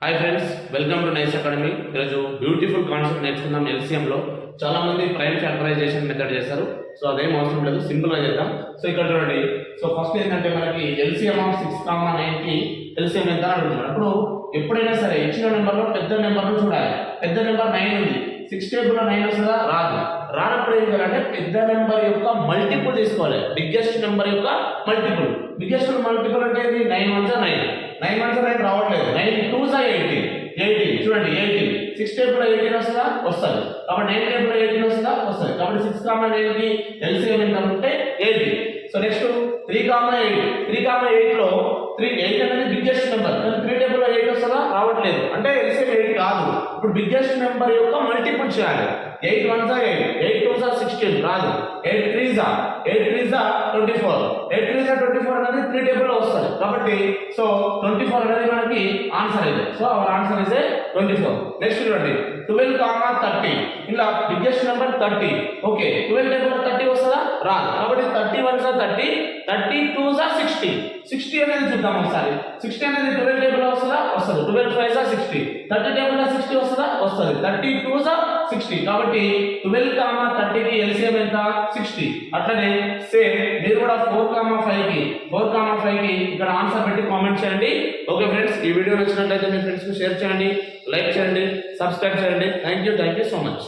Hi friends, welcome to nice academy. ఈరోజు beautiful concept నేర్చుకుందాం. ఎల్సిఎంలో చాలా మంది ప్రైమ్ ఫ్యాక్టరైజేషన్ మెథడ్ చేస్తారు. సో అదేం అవసరం లేదు, సింపుల్గా చేద్దాం. సో ఇక్కడ చూడండి. సో ఫస్ట్ ఏంటంటే మనకి ఎల్సిఎం ఆఫ్ 6,9 కి ఎల్సిఎం ఎంత అని అడుగుతున్నాడు. అప్పుడు ఎప్పుడైనా సరే ఇచ్చిన నెంబర్లో పెద్ద నెంబర్ను చూడాలి. పెద్ద నెంబర్ 9 ఉంది, 6 టేబుల్లో 9 వస్తుందా? రాదు. రానప్పుడు ఏం చేయాలంటే పెద్ద నెంబర్ యొక్క మల్టిపుల్ తీసుకోవాలి. బిగ్గెస్ట్ నెంబర్ యొక్క మల్టిపుల్. బిగ్గెస్ట్ మల్టిపుల్ అంటే 9 1 9, 9 1 9 రావట్లేదు. 9 2 18, 18 చూడండి. 18 6 టేబుల్ 18 వస్తుందా? వస్తుంది. కాబట్టి 9 టేబుల్ 18 వస్తుందా? వస్తుంది. కాబట్టి 6,9 కి ఎల్సిఎం ఎంత అంటే 18. So next 3,8. 3,8 లో 8 అనేది బిగ్గెస్ట్ నెంబర్, కానీ 3 టేబుల్ 8 వస్తుందా? రావట్లేదు. అంటే ఎల్సిఎం 8 కాదు. ఇప్పుడు బిగ్గెస్ట్ నెంబర్ యొక్క మల్టిపుల్ చేయాలి. 8 1 8, 8 2 16 రాదు. 8 3 24, 8 3 24 అనేది 3 టేబుల్ లో వస్తుంది. కాబట్టి సో 24 అనేది మనకి ఆన్సర్ అయితే. So our answer is 24. Next చూడండి 12, 30. ఇలా బిగ్గెస్ట్ నెంబర్ 30. ఓకే, 12 టేబుల్ 30 వస్తుందా? రాదు. కాబట్టి 31 30, 32 60. 60 అనేది చూద్దాం ఒకసారి. 60 అనేది 12 టేబుల్ లో వస్తుందా? వస్తుంది. 12 5 60. 30 టేబుల్ లో 60 వస్తుందా? వస్తుంది. 32 60. కాబట్టి 12, 30 కి ఎల్సిఎం ఎంత? 60. అట్లనే సేమ్ మీరు కూడా 4, 5 కి ఇక్కడ ఆన్సర్ పెట్టి కామెంట్ చేయండి. ఓకే ఫ్రెండ్స్, ఈ వీడియో నచ్చినట్లయితే మీ ఫ్రెండ్స్ కి షేర్ చేయండి, లైక్ చేయండి, సబ్స్క్రైబ్ చేయండి. Thank you so much.